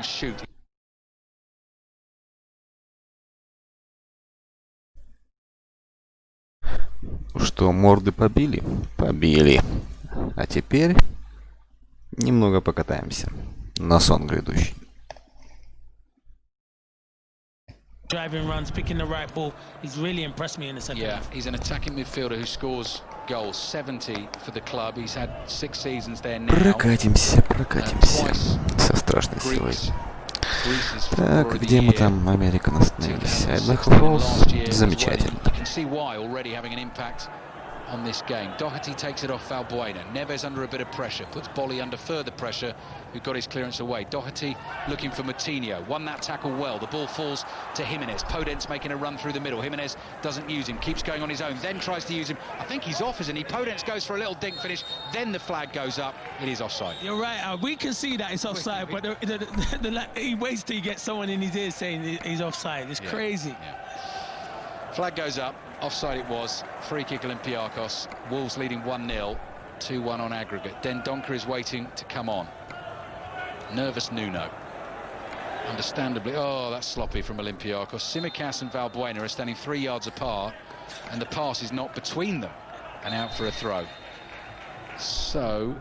and shoot. Что, морды побили? Побили. А теперь немного покатаемся на сон грядущий. Driving runs, picking the right ball. He's really impressed me in the second half. Yeah, he's an attacking midfielder who scores goals. 70 for the club. He's had 6 seasons there now. Прокатимся. Со страшной силой. Так, где мы там, Америка, остановились? Айдахо Фоллс. Замечательно. On this game, Doherty takes it off Valbuena. Neves under a bit of pressure, puts Bolly under further pressure, who got his clearance away. Doherty looking for Moutinho, won that tackle well. The ball falls to Jimenez. Podence making a run through the middle. Jimenez doesn't use him, keeps going on his own, then tries to use him. I think he's off, isn't he? Podence goes for a little dink finish, then the flag goes up. It is offside. You're right, we can see that it's offside, but he waits till he gets someone in his ear saying he's offside. It's crazy. Yeah. Flag goes up. Offside it was. Free kick Olympiacos. Wolves leading 1-0. 2-1 on aggregate. Dendoncker is waiting to come on. Nervous Nuno. Understandably. Oh, that's sloppy from Olympiacos. Tsimikas and Valbuena are standing 3 yards apart, and the pass is not between them. And out for a throw. So,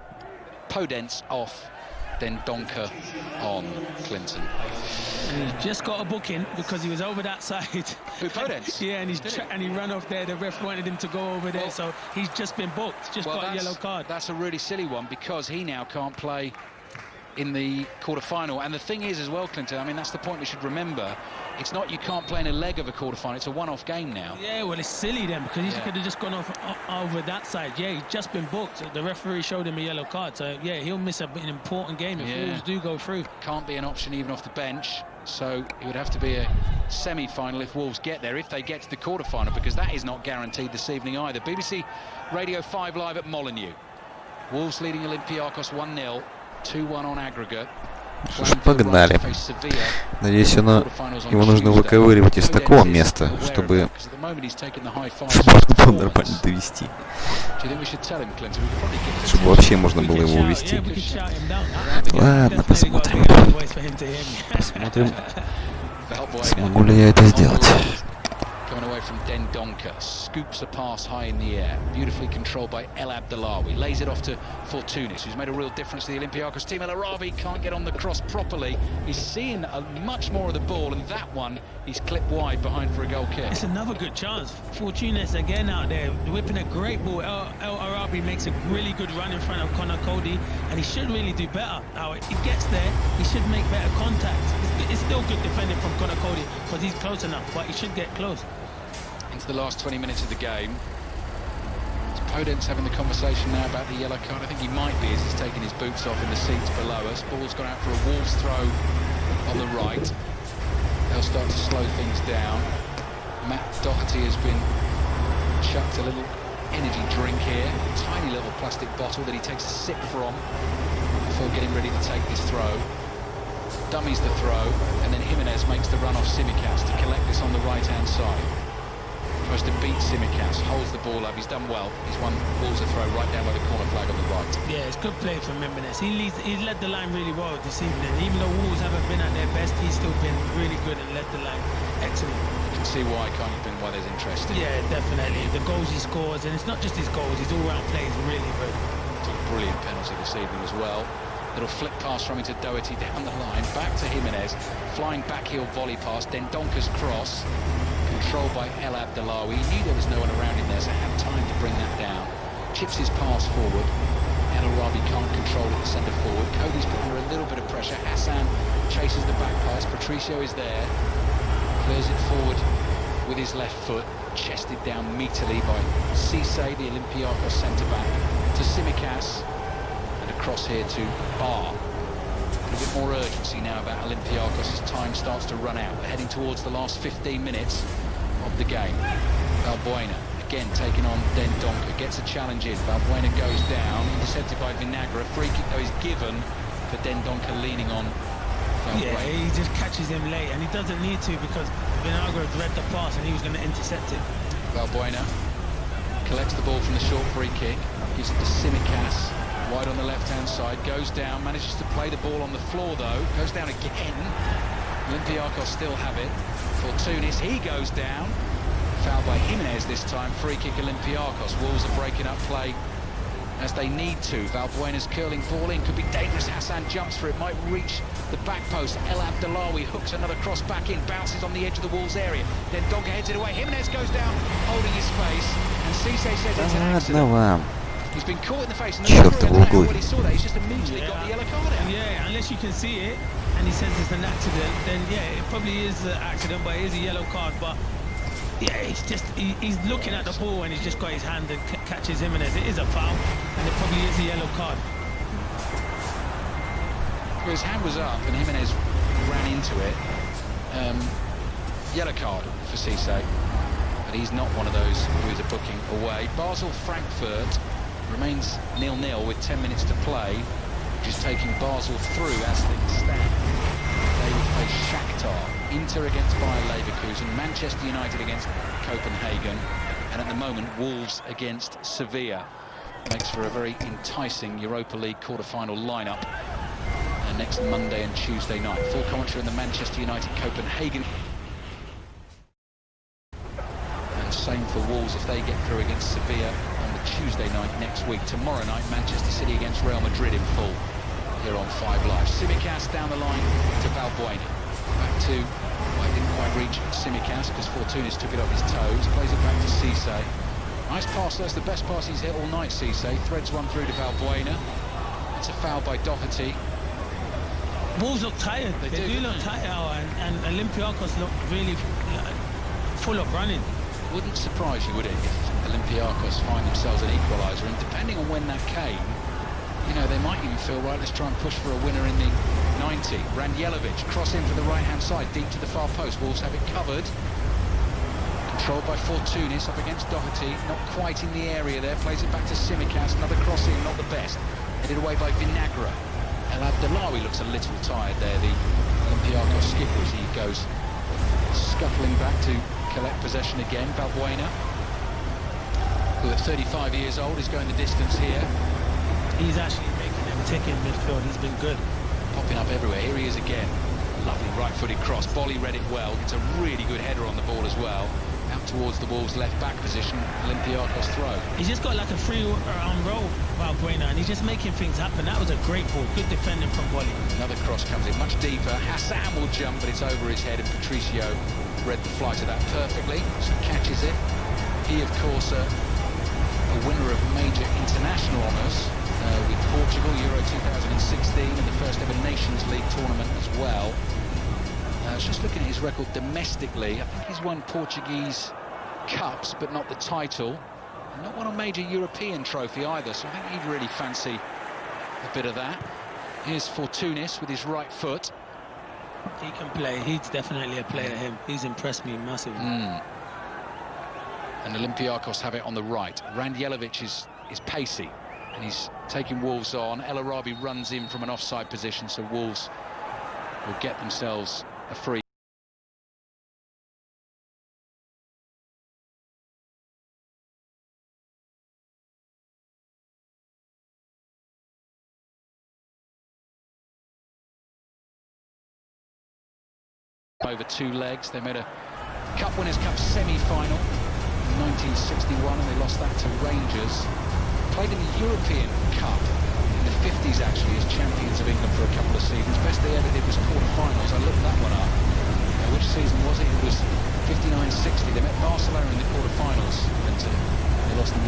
Podence off. Dendoncker on, Clinton. And he's just got a booking because he was over that side. Who, Podence? Yeah, and he ran off there. The ref wanted him to go over there, so he's just been booked. Just got a yellow card. That's a really silly one because he now can't play in the quarter-final. And the thing is as well, Clinton, I mean, that's the point we should remember. It's not you can't play in a leg of a quarter-final. It's a one-off game now. Yeah, well, it's silly then because he could have just gone off over that side. Yeah, he's just been booked. The referee showed him a yellow card. So, yeah, he'll miss an important game if Wolves do go through. Can't be an option even off the bench. So it would have to be a semi-final if Wolves get there, if they get to the quarter-final, because that is not guaranteed this evening either. BBC Radio 5 live at Molineux. Wolves leading Olympiacos 1-0. 2-1 on aggregate. Погнали. Надеюсь, его нужно выковыривать из такого места, чтобы было нормально довести. Чтобы вообще можно было его увести. Ладно, посмотрим. Смогу ли я это сделать. Coming away from Dendoncker, scoops a pass high in the air, beautifully controlled by El Abdellaoui, lays it off to Fortounis, who's made a real difference to the Olympiacos team. El Arabi can't get on the cross properly. He's seeing much more of the ball, and that one he's clipped wide behind for a goal kick. It's another good chance. Fortounis again out there, whipping a great ball. El Arabi makes a really good run in front of Conor Cody, and he should really do better. Now, if he gets there, he should make better contact. It's still good defending from Conor Cody, because he's close enough, but he should get close. Into the last 20 minutes of the game. Is Podence having the conversation now about the yellow card? I think he might be as he's taking his boots off in the seats below us. Ball's gone out for a Wolves throw on the right. They'll start to slow things down. Matt Doherty has been chucked a little energy drink here. A tiny little plastic bottle that he takes a sip from before getting ready to take this throw. Dummies the throw, and then Jimenez makes the run off Tsimikas to collect this on the right-hand side. Tries to beat Tsimikas, holds the ball up, he's done well. He's won Wolves a throw right down by the corner flag on the right. Yeah, it's good play from Jimenez. He's led the line really well this evening. Even though Wolves haven't been at their best, he's still been really good and led the line. Excellent. You can see why, can't you, Ben, why there's interest in Yeah, definitely. The goals he scores, and it's not just his goals, his all-round play is really good. Took a brilliant penalty this evening as well. Little flick pass from into Doherty down the line, back to Jimenez, flying backheel volley pass, Dendoncker's cross, controlled by El Abdellaoui. He knew there was no one around him there, so had time to bring that down. Chips his pass forward. El Arabi can't control it, the centre forward. Cody's put under a little bit of pressure. Hassan chases the back pass. Patricio is there, clears it forward with his left foot, chested down meatilly by Cisse, the Olympiacos centre-back, to Tsimikas. Cross here to Barr. A bit more urgency now about Olympiacos as time starts to run out. We're heading towards the last 15 minutes of the game. Valbuena again taking on Dendoncker, gets a challenge in. Valbuena goes down, intercepted by Vinagre. Free kick though is given for Dendoncker leaning on Valbuena. Yeah, he just catches him late, and he doesn't need to because Vinagre read the pass and he was going to intercept it. Valbuena collects the ball from the short free kick, gives it to Tsimikas. Wide on the left-hand side, goes down, manages to play the ball on the floor though, goes down again. Olympiacos still have it. Fortounis, he goes down. Foul by Jimenez this time, free kick Olympiacos. Wolves are breaking up play as they need to. Valbuena's curling ball in, could be dangerous. Hassan jumps for it, might reach the back post. El Abdellaoui hooks another cross back in, bounces on the edge of the Wolves area. Then Donker heads it away. Jimenez goes down, holding his face, and Cisse says it's an accident. Ладно вам. He's been caught in the face, and Чёртовы углы. when he saw that, he's just immediately got the yellow card out. Yeah, unless you can see it, and he says it's an accident, then yeah, it probably is an accident, but it is a yellow card. But yeah, it's just he's looking at the ball and he's just got his hand and catches Jimenez. It is a foul, and it probably is a yellow card. Well, his hand was up, and Jimenez ran into it. Yellow card for Cisse, but he's not one of those who is a booking away. Basel-Frankfurt remains 0-0 with 10 minutes to play, which is taking Basel through as things stand. They will face Shakhtar, Inter against Bayer Leverkusen, Manchester United against Copenhagen, and at the moment Wolves against Sevilla. Makes for a very enticing Europa League quarter-final lineup next Monday and Tuesday night. Full commentary on the Manchester United Copenhagen. And same for Wolves if they get through against Sevilla on the Tuesday night next week. Tomorrow night, Manchester City against Real Madrid in full here on 5 Live. Tsimikas down the line to Valbuena. Back to, well, he didn't quite reach Tsimikas because Fortounis took it off his toes. Plays it back to Cisse. Nice pass, that's the best pass he's hit all night, Cisse. Threads one through to Valbuena. It's a foul by Doherty. Wolves look tired. They do look tired, and Olympiacos look really full of running. Wouldn't surprise you, would it, if Olympiacos find themselves an equaliser, and depending on when that came, you know, they might even feel, right, let's try and push for a winner in the 90. Randjelovic, cross in from the right-hand side, deep to the far post. Wolves have it covered. Controlled by Fortounis up against Doherty, not quite in the area there, plays it back to Tsimikas, another cross in, not the best. Headed away by Vinagre. El Abdellaoui looks a little tired there, the Olympiacos skipper, as he goes scuffling back to collect possession again. Valbuena, who at 35 years old is going the distance here. He's actually making them tick in midfield. He's been good. Popping up everywhere. Here he is again. Lovely right-footed cross. Bolly read it well. It's a really good header on the ball as well. Out towards the Wolves' left-back position. Olympiacos throw. He's just got like a free roll, Valbuena, and he's just making things happen. That was a great ball. Good defending from Bolly. Another cross comes in much deeper. Hassan will jump, but it's over his head, and Patricio read the flight of that perfectly. So catches it. He, of course, a winner of major international honours with Portugal, Euro 2016, and the first ever Nations League tournament as well. Just looking at his record domestically, I think he's won Portuguese cups, but not the title. And not won a major European trophy either, so I think he'd really fancy a bit of that. Here's Fortounis with his right foot. He can play. He's definitely a player, him. He's impressed me massively. And Olympiacos have it on the right. Randjelovic is pacey, and he's taking Wolves on. El Arabi runs in from an offside position, so Wolves will get themselves a free. Over 2 legs. They made a Cup Winners' Cup semi-final in 1961, and they lost that to Rangers. Played in the European Cup in the 50s, actually, as champions of England for a couple of seasons. Best they ever did was quarter-finals. I looked that one up. Which season was it? It was 59-60. They met Barcelona in the quarter-finals, and they lost 9-2.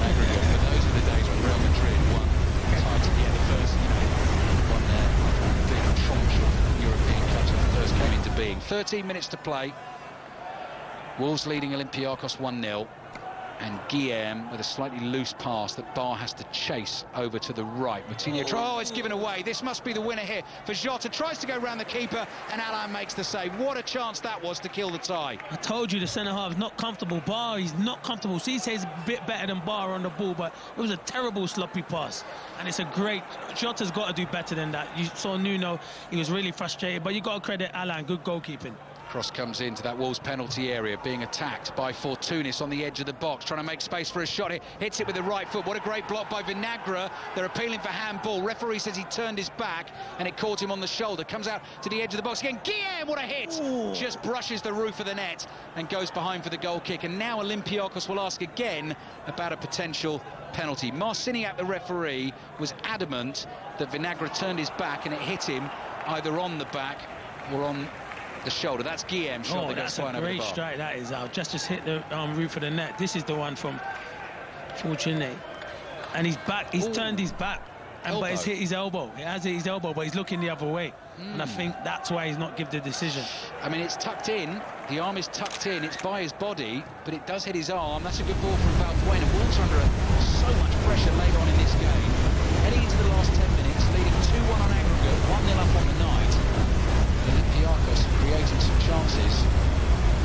Aggregate. But those were the days when Real Madrid won title. Yeah, the first, won their big tranche of European Cups when it first came into being. 13 minutes to play. Wolves leading Olympiacos 1-0. And Guillem with a slightly loose pass that Barr has to chase over to the right. Moutinho, oh, it's given away. This must be the winner here for Jota. Tries to go round the keeper, and Alain makes the save. What a chance that was to kill the tie. I told you the centre-half is not comfortable. Barr, he's not comfortable. Cisse is a bit better than Barr on the ball, but it was a terrible sloppy pass. And it's a great... Jota's got to do better than that. You saw Nuno, he was really frustrated, but you got to credit Alain, good goalkeeping. Cross comes into that Wolves penalty area, being attacked by Fortounis on the edge of the box, trying to make space for a shot. He hits it with the right foot. What a great block by Vinagre. They're appealing for handball. Referee says he turned his back and it caught him on the shoulder. Comes out to the edge of the box again. Guillem, what a hit! Ooh. Just brushes the roof of the net and goes behind for the goal kick. And now Olympiacos will ask again about a potential penalty. Marciniak, the referee, was adamant that Vinagre turned his back and it hit him either on the back or on the shoulder. That's Guillem shot. Oh, that's a great strike. That is out. Just hit the roof of the net. This is the one from Fortuné, and he's back. He's turned his back, but he's hit his elbow. He has hit his elbow, but he's looking the other way, and I think that's why he's not give the decision. I mean, it's tucked in. The arm is tucked in. It's by his body, but it does hit his arm. That's a good ball from Valbuena. Wolves are under so much pressure later on in this game. Heading into the last 10 minutes, leading 2-1 on aggregate, 1-0 up on the night. Olympiacos creating some chances,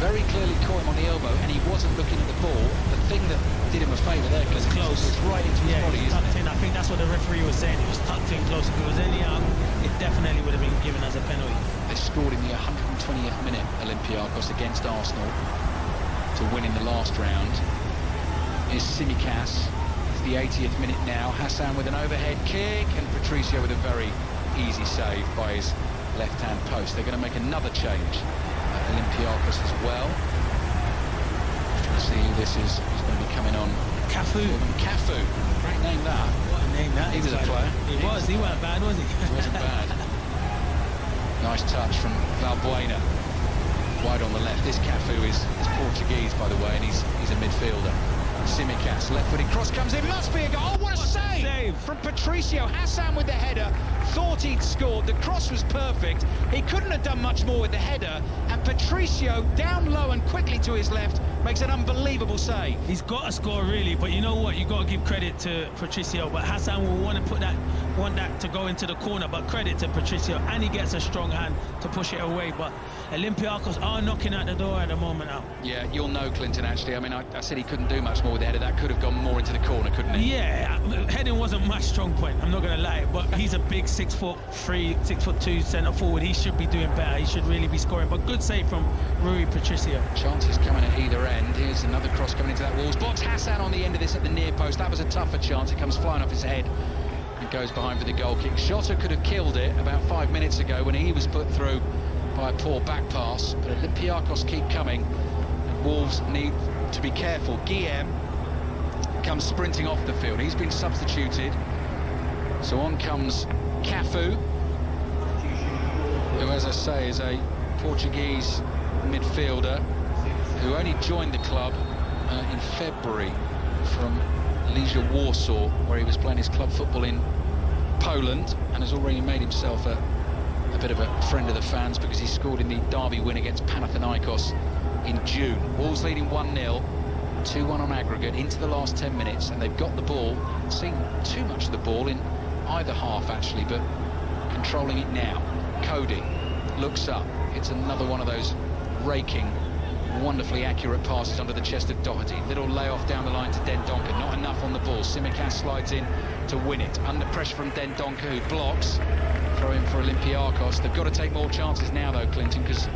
very clearly caught him on the elbow, and he wasn't looking at the ball. The thing that did him a favour there, because it's close. It's right into his body, isn't it? I think that's what the referee was saying. It was tucked in close. If it was any out, it definitely would have been given as a penalty. They scored in the 120th minute, Olympiacos, against Arsenal to win in the last round. Here's Tsimikas. It's the 80th minute now. Hassan with an overhead kick, and Patricio with a very easy save by his left-hand post. They're going to make another change at Olympiacos as well. Let's see who this is. Who's going to be coming on? Cafu. Cafu. Great name that. What a name that is. He was a player. He was. He wasn't bad, was he? He wasn't bad. Nice touch from Valbuena. Wide on the left. This Cafu is Portuguese, by the way, and he's a midfielder. Tsimikas, left-footed cross comes in, must be a goal. Oh, what a save from Patricio. Hassan with the header, thought he'd scored. The cross was perfect. He couldn't have done much more with the header, and Patricio, down low and quickly to his left, makes an unbelievable save. He's got to score, really, but you know what? You've got to give credit to Patricio, but Hassan will want that to go into the corner, but credit to Patricio, and he gets a strong hand to push it away. But Olympiacos are knocking at the door at the moment now. Yeah, you'll know, Clinton, actually. I mean, I said he couldn't do much more with the header. That could have gone more into the corner, couldn't it? Yeah, heading wasn't my strong point, I'm not going to lie, but he's a big 6'3", 6'2" centre forward. He should be doing better. He should really be scoring, but good save from Rui Patricio. Chances coming at either end. Here's another cross coming into that Wolves box. Hassan on the end of this at the near post. That was a tougher chance. It comes flying off his head and goes behind for the goal kick. Shota could have killed it about 5 minutes ago when he was put through by a poor back pass, but Olympiacos keep coming and Wolves need to be careful. Guillem comes sprinting off the field. He's been substituted, so on comes Cafu, who, as I say, is a Portuguese midfielder who only joined the club in February from Legia Warsaw, where he was playing his club football in Poland, and has already made himself a bit of a friend of the fans because he scored in the derby win against Panathinaikos in June. Wolves leading 1-0, 2-1 on aggregate into the last 10 minutes, and they've got the ball. Seen too much of the ball in either half, actually, but controlling it now. Cody looks up. It's another one of those raking, wonderfully accurate passes under the chest of Doherty. Little layoff down the line to Dendoncker. Not enough on the ball. Tsimikas slides in to win it. Under pressure from Dendoncker, who blocks. Throw in for Olympiacos. They've got to take more chances now, though, Clinton, because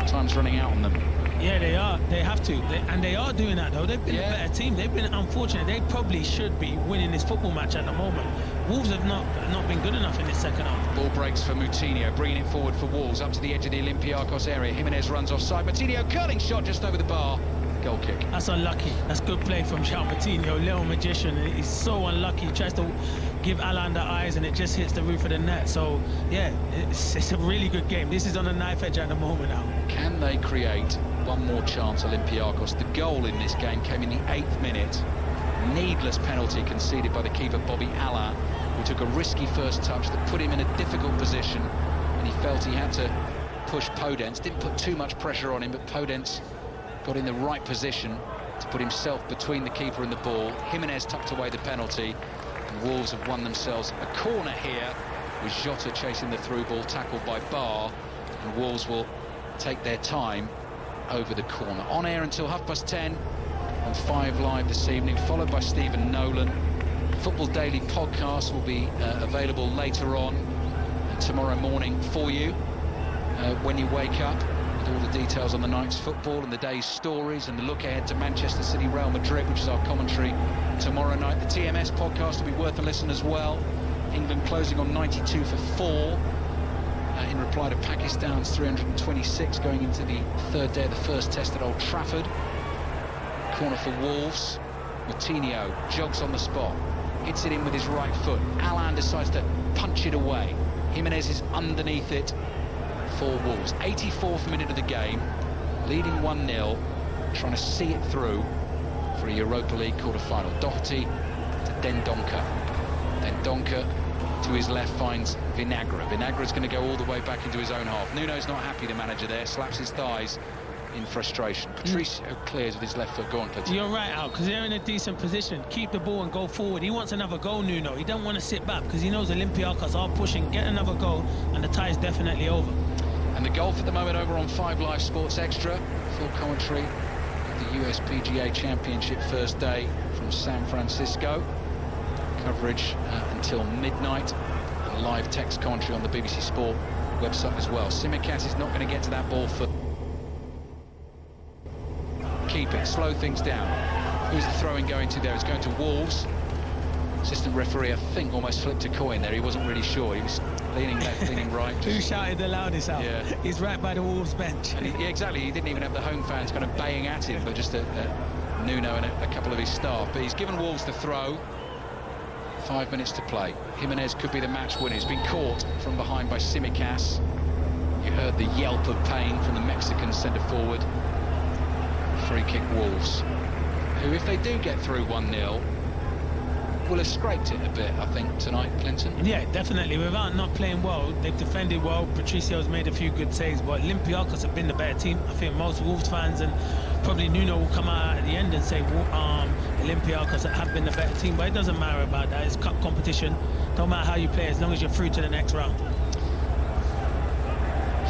time's running out on them. Yeah, they are. They have to. And they are doing that, though. They've been a better team. They've been unfortunate. They probably should be winning this football match at the moment. Wolves have not been good enough in this second half. Ball breaks for Moutinho, bringing it forward for Wolves, up to the edge of the Olympiacos area. Jimenez runs offside. Moutinho curling shot just over the bar. Goal kick. That's unlucky. That's good play from João Moutinho, little magician. He's so unlucky. He tries to give Alan the eyes and it just hits the roof of the net. So, yeah, it's a really good game. This is on a knife edge at the moment now. Can they create one more chance, Olympiacos? The goal in this game came in the 8th minute. Needless penalty conceded by the keeper, Bobby Allain, who took a risky first touch that put him in a difficult position, and he felt he had to push Podence. Didn't put too much pressure on him, but Podence got in the right position to put himself between the keeper and the ball. Jimenez tucked away the penalty, and Wolves have won themselves a corner here, with Jota chasing the through ball, tackled by Barr, and Wolves will take their time over the corner. On air until 10:30 on 5 Live this evening, followed by Stephen Nolan. Football Daily podcast will be available later on tomorrow morning for you when you wake up. with all the details on the night's football and the day's stories and the look ahead to Manchester City Real Madrid, which is our commentary tomorrow night. The TMS podcast will be worth a listen as well. England closing on 92 for 4 in reply to Pakistan's 326 going into the third day of the first test at Old Trafford. Corner for Wolves. Moutinho jogs on the spot, hits it in with his right foot. Allan decides to punch it away. Jimenez is underneath it for Wolves. 84th minute of the game, leading 1-0, trying to see it through for a Europa League quarter-final. Doherty to Dendoncker. Dendoncker to his left finds Vinagre. Vinagra's going to go all the way back into his own half. Nuno's not happy, the manager there, slaps his thighs in frustration. Patricio clears with his left foot. Go on, Clinton. You're right, Al, because they're in a decent position. Keep the ball and go forward. He wants another goal, Nuno. He don't want to sit back because he knows Olympiacos are pushing, get another goal, and the tie is definitely over. And the golf at the moment over on 5 Live Sports Extra. Full commentary of the USPGA Championship first day from San Francisco. Coverage until midnight. And live text commentary on the BBC Sport website as well. Tsimikas is not going to get to that ball for... Keep it, slow things down. Who's the throwing going to there? It's going to Wolves. Assistant referee, I think, almost flipped a coin there. He wasn't really sure. He was leaning left, leaning right. Who shouted the loudest out? Yeah. He's right by the Wolves bench. And yeah, exactly. He didn't even have the home fans kind of baying at him, but just Nuno and a couple of his staff. But he's given Wolves the throw. 5 minutes to play. Jimenez could be the match winner. He's been caught from behind by Tsimikas. You heard the yelp of pain from the Mexican centre-forward. Free kick Wolves, who, if they do get through 1-0, will have scraped it a bit, I think, tonight, Clinton. Yeah, definitely. Without not playing well, they've defended well. Patricio's made a few good saves, but Olympiacos have been the better team. I think most Wolves fans and probably Nuno will come out at the end and say Olympiacos have been the better team, but it doesn't matter about that. It's cup competition. Don't matter how you play, as long as you're through to the next round.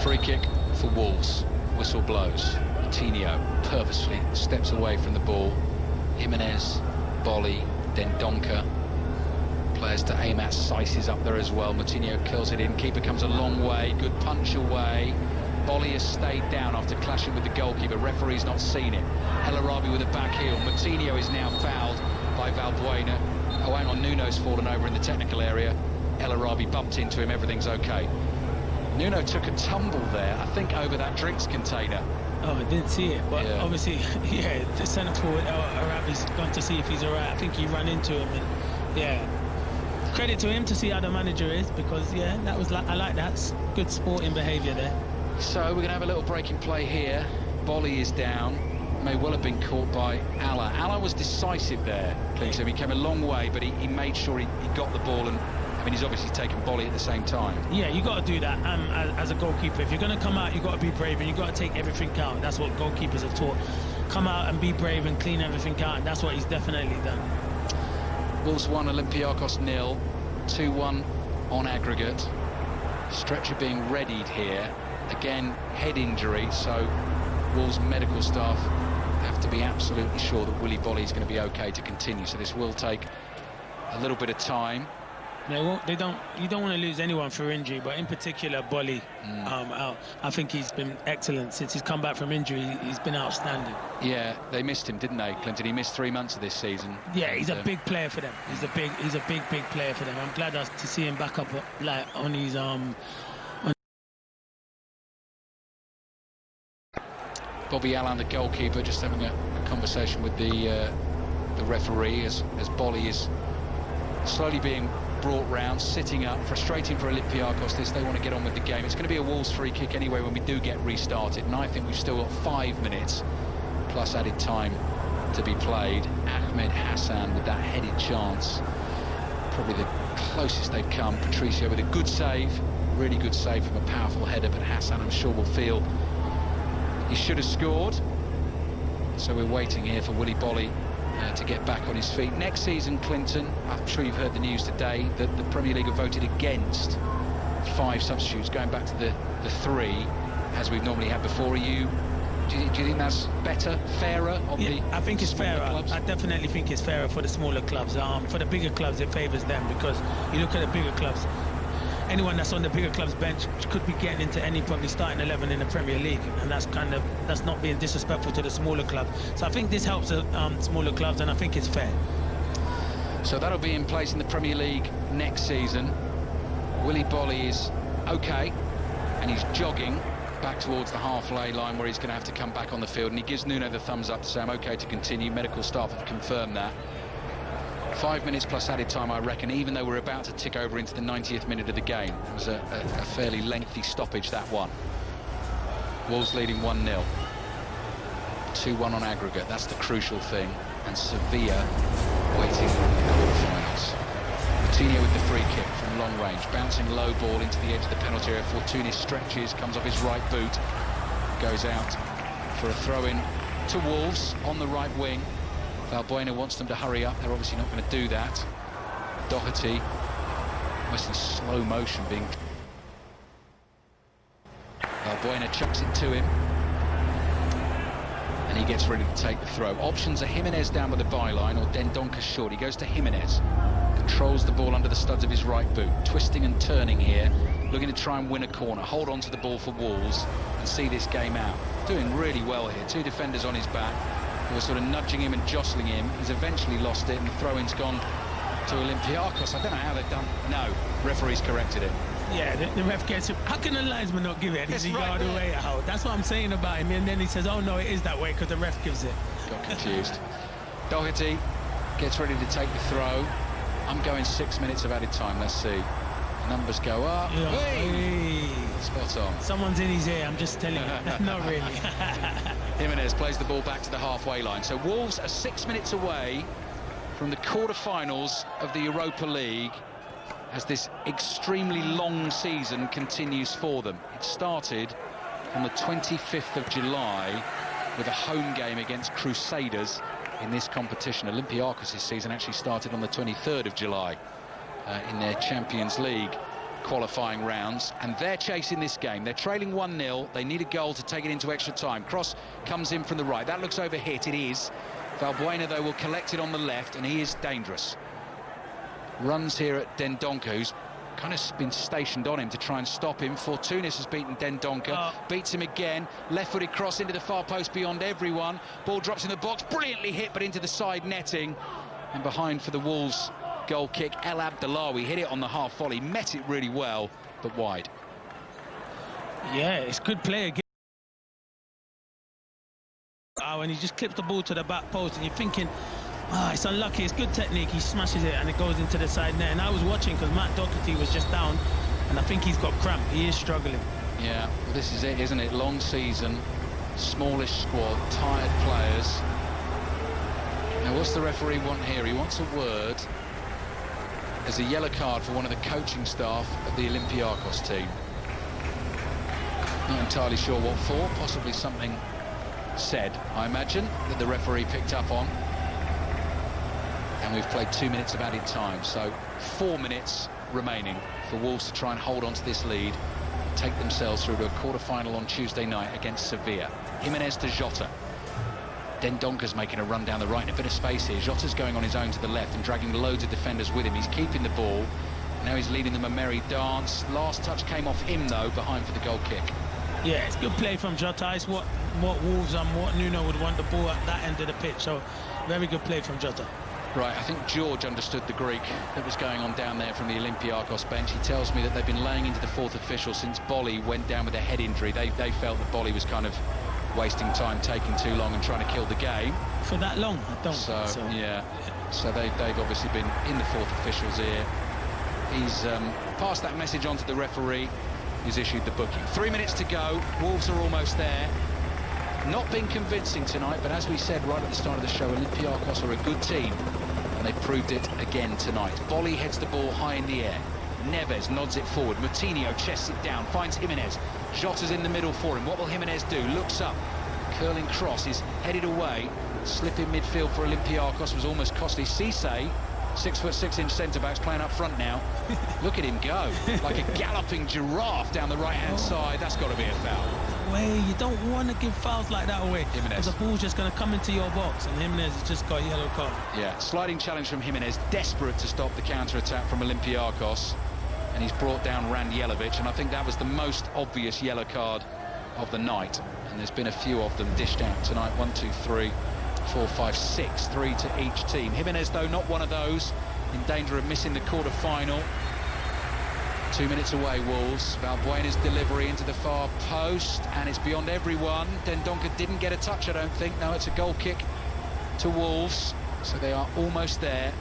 Free kick for Wolves. Whistle blows. Moutinho purposefully steps away from the ball. Jimenez, Bolly, Dendoncker. Players to aim at. Saiss is up there as well. Moutinho kills it in. Keeper comes a long way. Good punch away. Bolly has stayed down after clashing with the goalkeeper. Referee's not seen it. El Arabi with a back heel. Moutinho is now fouled by Valbuena. Oh, hang on, Nuno's fallen over in the technical area. El Arabi bumped into him. Everything's okay. Nuno took a tumble there, I think, over that drinks container. Oh, I didn't see it, but yeah. Obviously, yeah, the centre forward, Arabi's gone to see if he's all right. I think he ran into him, and yeah, credit to him to see how the manager is, because yeah, that was I like that. It's good sporting behaviour there. So we're going to have a little break in play here. Bolly is down. May well have been caught by Allan. Allan was decisive there, Clinton. He came a long way, but he made sure he got the ball, and I mean, he's obviously taken Bolly at the same time. Yeah, you got to do that as a goalkeeper. If you're going to come out, you've got to be brave, and you've got to take everything out. That's what goalkeepers are taught. Come out and be brave and clean everything out, and that's what he's definitely done. Wolves 1, Olympiacos 0, 2-1 on aggregate. Stretcher being readied here. Again, head injury, so Wolves medical staff have to be absolutely sure that Willy Bolly is going to be okay to continue. So this will take a little bit of time. You don't want to lose anyone for injury, but in particular Bolly out. I think he's been excellent since he's come back from injury. He's been outstanding. Yeah, they missed him, didn't they, Clinton? He missed 3 months of this season. Yeah, he's a big player for them. He's a big player for them. I'm glad to see him back up like on his Bobby Allan, the goalkeeper, just having a conversation with the referee as Bolly is slowly being brought round, sitting up. Frustrating for Olympiacos this. They want to get on with the game. It's going to be a Wolves free kick anyway when we do get restarted, and I think we've still got 5 minutes plus added time to be played. Ahmed Hassan with that headed chance, probably the closest they've come. Patricio with a good save, really good save from a powerful header, but Hassan, I'm sure, will feel he should have scored. So we're waiting here for Willy Bolly to get back on his feet. Next season, Clinton, I'm sure you've heard the news today that the Premier League have voted against 5 substitutes, going back to the 3 as we've normally had before. Do you think that's better, fairer? I think it's fairer. Clubs? I definitely think it's fairer for the smaller clubs. For the bigger clubs, it favours them, because you look at the bigger clubs. anyone that's on the bigger club's bench could be getting into any probably starting 11 in the Premier League, and that's not being disrespectful to the smaller club. So I think this helps the smaller clubs, and I think it's fair. So that'll be in place in the Premier League next season. Willy Boly is okay, and he's jogging back towards the halfway line where he's going to have to come back on the field, and he gives Nuno the thumbs up to say I'm okay to continue. Medical staff have confirmed that. 5 minutes plus added time, I reckon, even though we're about to tick over into the 90th minute of the game. It was a fairly lengthy stoppage, that one. Wolves leading 1-0. 2-1 on aggregate, that's the crucial thing. And Sevilla waiting in the quarterfinals. Coutinho with the free kick from long range, bouncing low ball into the edge of the penalty area. Fortounis stretches, comes off his right boot, goes out for a throw-in to Wolves on the right wing. Valbuena wants them to hurry up. They're obviously not going to do that. Doherty, almost in slow motion, being... Valbuena chucks it to him, and he gets ready to take the throw. Options are Jimenez down by the byline or Dendoncker short. He goes to Jimenez, controls the ball under the studs of his right boot, twisting and turning here, looking to try and win a corner, hold on to the ball for Wolves and see this game out. Doing really well here. Two defenders on his back who are sort of nudging him and jostling him. He's eventually lost it, and the throw-in's gone to Olympiacos. I don't know how they've done. No, referee's corrected it. Yeah, the ref gets it. How can the linesman not give it? He's a yard away out. That's what I'm saying about him. And then he says, oh no, it is that way because the ref gives it. Got confused. Doherty gets ready to take the throw. I'm going 6 minutes of added time. Let's see. Numbers go up. Yeah. Hey. Spot on. Someone's in his ear, I'm just telling you. Not really. Jimenez plays the ball back to the halfway line. So Wolves are 6 minutes away from the quarter-finals of the Europa League as this extremely long season continues for them. It started on the 25th of July with a home game against Crusaders in this competition. Olympiacos' season actually started on the 23rd of July in their Champions League qualifying rounds, and they're chasing this game. They're trailing 1-0. They need a goal to take it into extra time. Cross comes in from the right. That looks overhit. It is. Valbuena, though, will collect it on the left, and he is dangerous. Runs here at Dendoncker, who's kind of been stationed on him to try and stop him. Fortounis has beaten Dendoncker, beats him again. Left-footed cross into the far post beyond everyone. Ball drops in the box, brilliantly hit, but into the side netting. And behind for the Wolves goal kick, El Abdellaoui hit it on the half volley, met it really well, but wide. Yeah, it's good play again. And he just clips the ball to the back post, and you're thinking, it's unlucky. It's good technique. He smashes it and it goes into the side net. And I was watching because Matt Doherty was just down, and I think he's got cramp. He is struggling. Yeah, well, this is it, isn't it? Long season, smallish squad, tired players. Now, what's the referee want here? He wants a word. There's a yellow card for one of the coaching staff of the Olympiacos team. Not entirely sure what for. Possibly something said, I imagine, that the referee picked up on. And we've played 2 minutes of added time, so 4 minutes remaining for Wolves to try and hold on to this lead, take themselves through to a quarter-final on Tuesday night against Sevilla. Jimenez to Jota. Dendoncker's making a run down the right in a bit of space here. Jota's going on his own to the left and dragging loads of defenders with him. He's keeping the ball. Now he's leading them a merry dance. Last touch came off him, though, behind for the goal kick. Yeah, it's good play from Jota. It's what Wolves and what Nuno would want the ball at that end of the pitch. So, very good play from Jota. Right, I think George understood the Greek that was going on down there from the Olympiacos bench. He tells me that they've been laying into the fourth official since Boly went down with a head injury. They felt that Boly was kind of wasting time, taking too long and trying to kill the game. For that long? I don't think so. Yeah. So they've obviously been in the fourth official's ear. He's passed that message on to the referee, who's issued the booking. 3 minutes to go. Wolves are almost there. Not been convincing tonight, but as we said right at the start of the show, Olympiacos are a good team, and they proved it again tonight. Boly heads the ball high in the air. Neves nods it forward. Moutinho chests it down, finds Jimenez. Jota's in the middle for him. What will Jimenez do? Looks up. Curling cross is headed away. Slip in midfield for Olympiacos was almost costly. Cisse, 6'6" centre-backs playing up front now. Look at him go, like a galloping giraffe down the right-hand side. That's got to be a foul. You don't want to give fouls like that away. Jimenez. The ball's just going to come into your box, and Jimenez has just got a yellow card. Yeah, sliding challenge from Jimenez, desperate to stop the counter-attack from Olympiacos. and he's brought down Randjelovic, and I think that was the most obvious yellow card of the night, and there's been a few of them dished out tonight. 1, 2, 3, 4, 5, 6, 3 to each team. Jimenez, though, not one of those, in danger of missing the quarter-final. 2 minutes away, Wolves. Valbuena's delivery into the far post, and it's beyond everyone. Dendoncker didn't get a touch, I don't think. No, it's a goal kick to Wolves, so they are almost there.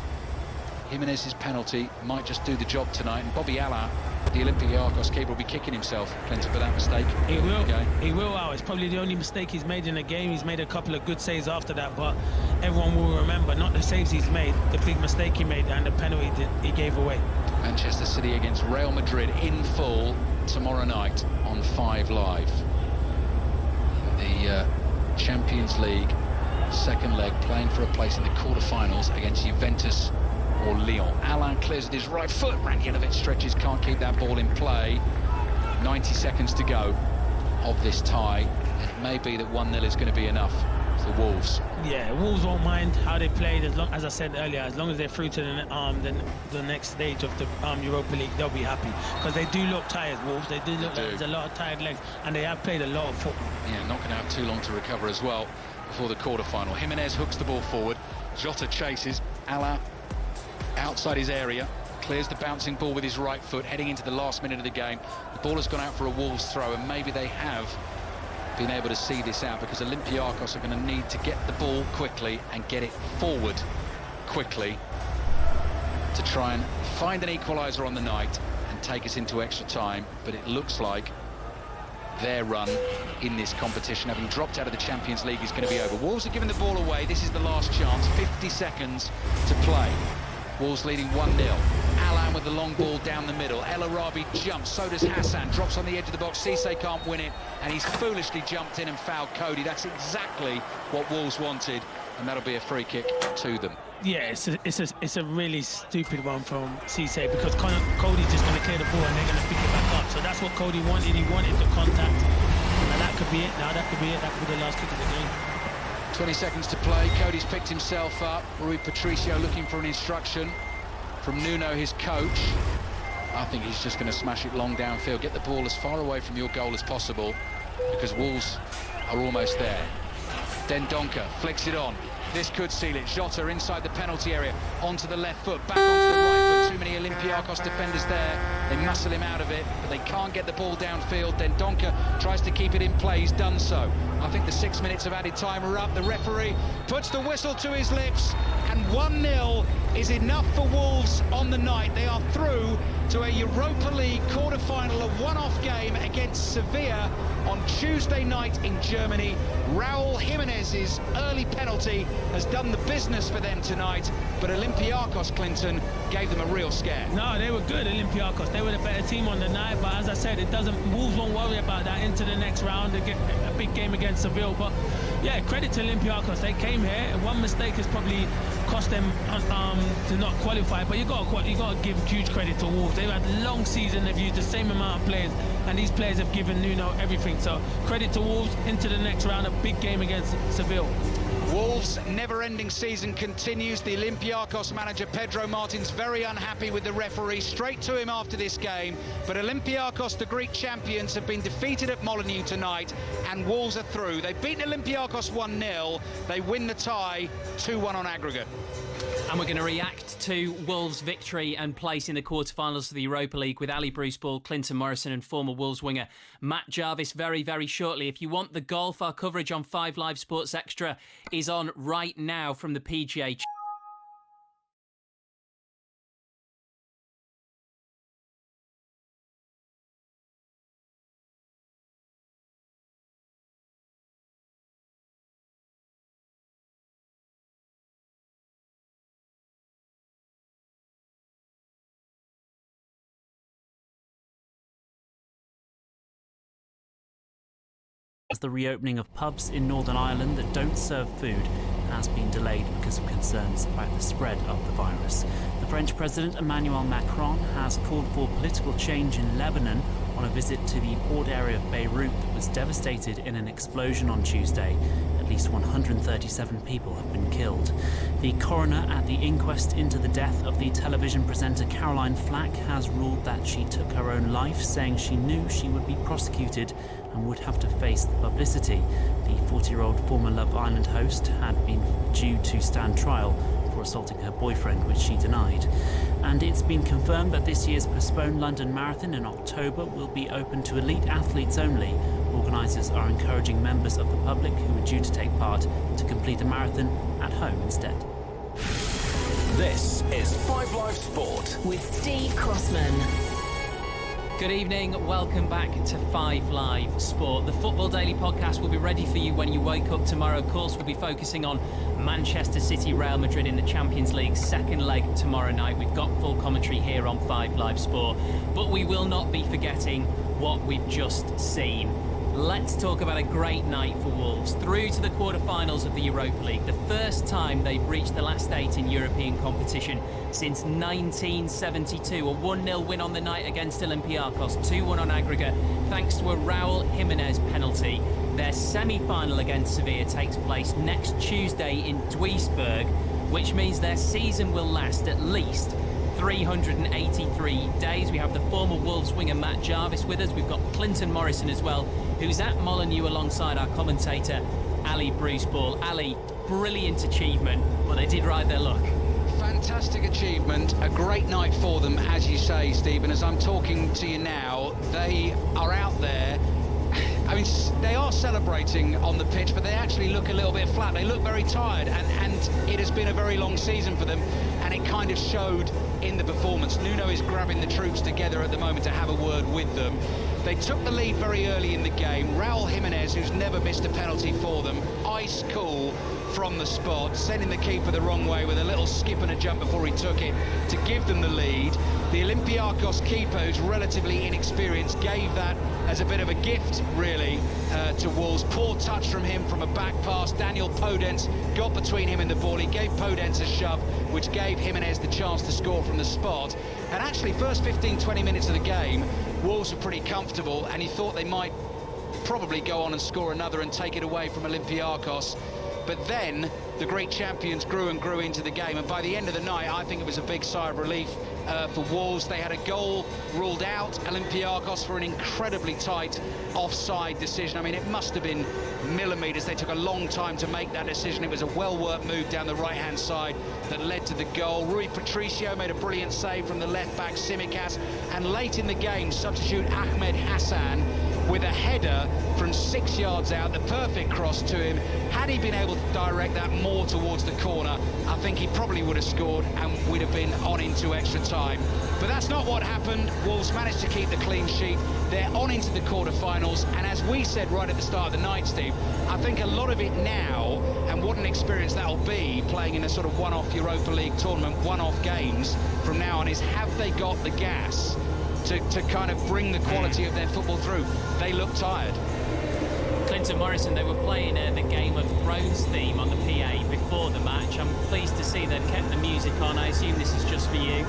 Jimenez's penalty might just do the job tonight, and Bobby Alla, the Olympiacos keeper, will be kicking himself, Clinton, for that mistake. He will. He will. It's probably the only mistake he's made in the game. He's made a couple of good saves after that, but everyone will remember not the saves he's made, the big mistake he made, and the penalty he gave away. Manchester City against Real Madrid in full tomorrow night on 5 Live. The Champions League second leg, playing for a place in the quarter-finals against Juventus or Lyon. Alain clears with his right foot. Randjelovic stretches, can't keep that ball in play. 90 seconds to go of this tie. It may be that 1-0 is going to be enough for Wolves. Yeah, Wolves won't mind how they played, as I said earlier, as long as they're through to the next stage of the Europa League, they'll be happy, because they do look tired, Wolves. They do look like there's a lot of tired legs, and they have played a lot of football. Yeah, not going to have too long to recover as well before the quarter-final. Jimenez hooks the ball forward. Jota chases. Alain outside his area, clears the bouncing ball with his right foot, heading into the last minute of the game. The ball has gone out for a Wolves throw, and maybe they have been able to see this out, because Olympiacos are going to need to get the ball quickly and get it forward quickly to try and find an equaliser on the night and take us into extra time. But it looks like their run in this competition, having dropped out of the Champions League, is going to be over. Wolves are giving the ball away. This is the last chance. 50 seconds to play. Wolves leading 1-0. Alain with the long ball down the middle. El Arabi jumps, so does Hassan. Drops on the edge of the box. Cisse can't win it, and he's foolishly jumped in and fouled Coady. That's exactly what Wolves wanted, and that'll be a free kick to them. Yeah, it's a really stupid one from Cisse, because Coady's just going to clear the ball and they're going to pick it back up. So that's what Coady wanted. He wanted the contact, and that could be it. Now that could be it. That could be the last kick of the game. 20 seconds to play. Coady's picked himself up. Rui Patricio looking for an instruction from Nuno, his coach. I think he's just going to smash it long downfield. Get the ball as far away from your goal as possible, because Wolves are almost there. Dendoncker flicks it on. This could seal it. Jota inside the penalty area, onto the left foot, back onto the right foot. Too many Olympiacos defenders there. They muscle him out of it, but they can't get the ball downfield. Dendoncker tries to keep it in play. He's done so. I think the 6 minutes of added time are up. The referee puts the whistle to his lips, and 1-0 is enough for Wolves on the night. They are through to a Europa League quarter-final, a one-off game against Sevilla on Tuesday night in Germany. Raúl Jimenez's early penalty has done the business for them tonight, but Olympiacos, Clinton, gave them a real scare. No, they were good, Olympiacos. They were the better team on the night, but as I said, Wolves won't worry about that into the next round. They get a big game against Seville, but yeah, credit to Olympiacos. They came here, and one mistake has probably cost them to not qualify, but you got to give huge credit to Wolves. They've had a long season, they've used the same amount of players, and these players have given Nuno everything. So credit to Wolves into the next round, a big game against Seville. Wolves' never-ending season continues. The Olympiacos manager Pedro Martins very unhappy with the referee. Straight to him after this game. But Olympiacos, the Greek champions, have been defeated at Molineux tonight, and Wolves are through. They've beaten Olympiacos 1-0. They win the tie 2-1 on aggregate. And we're going to react to Wolves' victory and place in the quarterfinals of the Europa League with Ali Bruce Ball, Clinton Morrison and former Wolves winger Matt Jarvis very, very shortly. If you want the golf, our coverage on 5 Live Sports Extra is on right now from the PGA. The reopening of pubs in Northern Ireland that don't serve food has been delayed because of concerns about the spread of the virus. The French President Emmanuel Macron has called for political change in Lebanon on on a visit to the port area of Beirut that was devastated in an explosion on Tuesday. At least 137 people have been killed. The coroner at the inquest into the death of the television presenter Caroline Flack has ruled that she took her own life, saying she knew she would be prosecuted and would have to face the publicity. The 40-year-old former Love Island host had been due to stand trial for assaulting her boyfriend, which she denied. And it's been confirmed that this year's postponed London Marathon in October will be open to elite athletes only. Organisers are encouraging members of the public who are due to take part to complete a marathon at home instead. This is 5 Live Sport with Steve Crossman. Good evening, welcome back to 5 Live Sport. The Football Daily podcast will be ready for you when you wake up tomorrow. Of course, we'll be focusing on Manchester City, Real Madrid in the Champions League second leg tomorrow night. We've got full commentary here on 5 Live Sport, but we will not be forgetting what we've just seen. Let's talk about a great night for Wolves. Through to the quarter-finals of the Europa League. The first time they've reached the last 8 in European competition since 1972. A 1-0 win on the night against Olympiacos, 2-1 on aggregate, thanks to a Raul Jimenez penalty. Their semi-final against Sevilla takes place next Tuesday in Duisburg, which means their season will last at least 383 days. We have the former Wolves winger Matt Jarvis with us. We've got Clinton Morrison as well, who's at Molineux alongside our commentator Ali Bruceball. Ali, brilliant achievement, but they did ride their luck. Fantastic achievement, a great night for them, as you say, Stephen. As I'm talking to you now, they are out there. I mean, they are celebrating on the pitch, but they actually look a little bit flat. They look very tired, and it has been a very long season for them, and it kind of showed in the performance. Nuno is grabbing the troops together at the moment to have a word with them. They took the lead very early in the game. Raul Jimenez, who's never missed a penalty for them, ice cool from the spot, sending the keeper the wrong way with a little skip and a jump before he took it to give them the lead. The Olympiacos keeper, who's relatively inexperienced, gave that as a bit of a gift, really, to Wolves. Poor touch from him from a back pass. Daniel Podence got between him and the ball. He gave Podence a shove, which gave Jimenez the chance to score from the spot. And actually, first 15-20 minutes of the game, Wolves were pretty comfortable, and he thought they might probably go on and score another and take it away from Olympiacos. But then the great champions grew and grew into the game, and by the end of the night, I think it was a big sigh of relief for Wolves. They had a goal ruled out, Olympiacos, for an incredibly tight offside decision. I mean, it must have been millimetres. They took a long time to make that decision. It was a well-worked move down the right-hand side that led to the goal. Rui Patricio made a brilliant save from the left-back Tsimikas, and late in the game, substitute Ahmed Hassan with a header from 6 yards out, the perfect cross to him. Had he been able to direct that more towards the corner, I think he probably would have scored and would have been on into extra time. But that's not what happened. Wolves managed to keep the clean sheet. They're on into the quarter-finals, and as we said right at the start of the night, Steve, I think a lot of it now, and what an experience that'll be, playing in a sort of one-off Europa League tournament, one-off games from now on, is have they got the gas to kind of bring the quality of their football through? They look tired. Clinton Morrison, they were playing the Game of Thrones theme on the PA before the match. I'm pleased to see they've kept the music on. I assume this is just for you.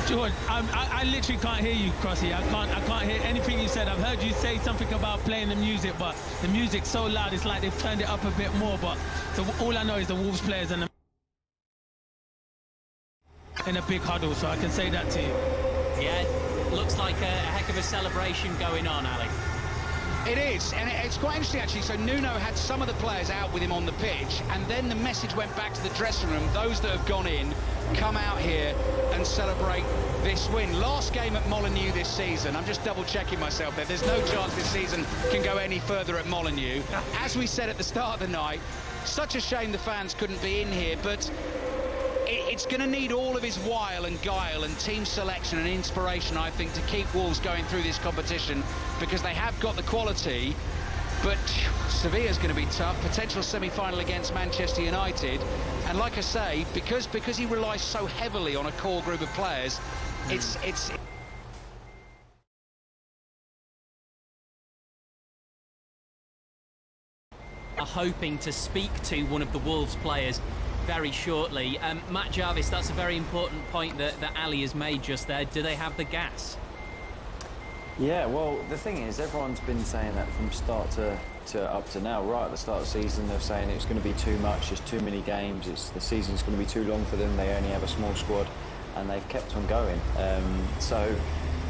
George, I literally can't hear you, Crossy. I can't hear anything you said. I've heard you say something about playing the music, but the music's so loud, it's like they've turned it up a bit more. But so all I know is the Wolves players and in a big huddle, so I can say that to you. Yeah, looks like a heck of a celebration going on, Ali. It is, and it's quite interesting actually. So Nuno had some of the players out with him on the pitch, and then the message went back to the dressing room: those that have gone in, come out here and celebrate this win. Last game at Molineux this season, I'm just double checking myself there, there's no chance this season can go any further at Molineux. As we said at the start of the night, such a shame the fans couldn't be in here, but it's going to need all of his wile and guile and team selection and inspiration, I think, to keep Wolves going through this competition, because they have got the quality. But Sevilla's going to be tough. Potential semi-final against Manchester United. And like I say, because he relies so heavily on a core group of players, it's are hoping to speak to one of the Wolves players very shortly. Matt Jarvis, that's a very important point that Ali has made just there. Do they have the gas? Yeah, well, the thing is, everyone's been saying that from start to up to now. Right at the start of the season, they're saying it's going to be too much, there's too many games, the season's going to be too long for them, they only have a small squad, and they've kept on going. So,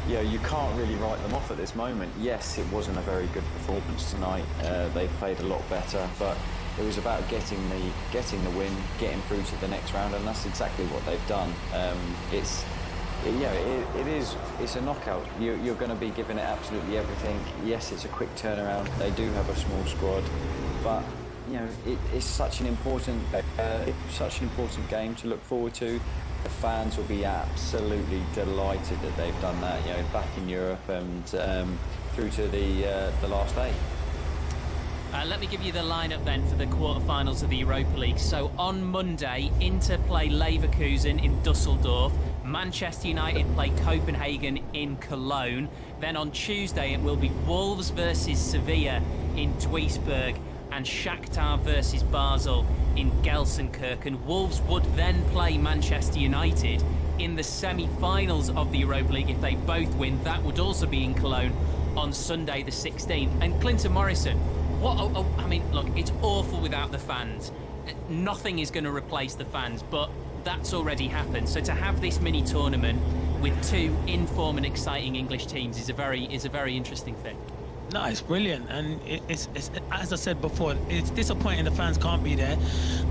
you know, you can't really write them off at this moment. Yes, it wasn't a very good performance tonight. They've played a lot better, but it was about getting the win, getting through to the next round, and that's exactly what they've done. It's a knockout. You're going to be giving it absolutely everything. Yes, it's a quick turnaround. They do have a small squad, but you know it's such an important game to look forward to. The fans will be absolutely delighted that they've done that. You know, back in Europe and through to the last eight. Let me give you the lineup then for the quarterfinals of the Europa League. So on Monday, Inter play Leverkusen in Dusseldorf. Manchester United play Copenhagen in Cologne. Then on Tuesday, it will be Wolves versus Sevilla in Duisburg and Shakhtar versus Basel in Gelsenkirchen. Wolves would then play Manchester United in the semi-finals of the Europa League if they both win. That would also be in Cologne on Sunday the 16th. And Clinton Morrison, I mean, look, it's awful without the fans. Nothing is going to replace the fans, but that's already happened. So to have this mini tournament with two in-form and exciting English teams is a very interesting thing. No, it's brilliant, and it's as I said before, it's disappointing the fans can't be there,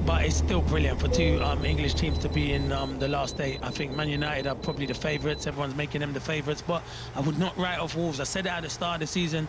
but it's still brilliant for two English teams to be in the last eight. I think Man United are probably the favourites. Everyone's making them the favourites, but I would not write off Wolves. I said it at the start of the season.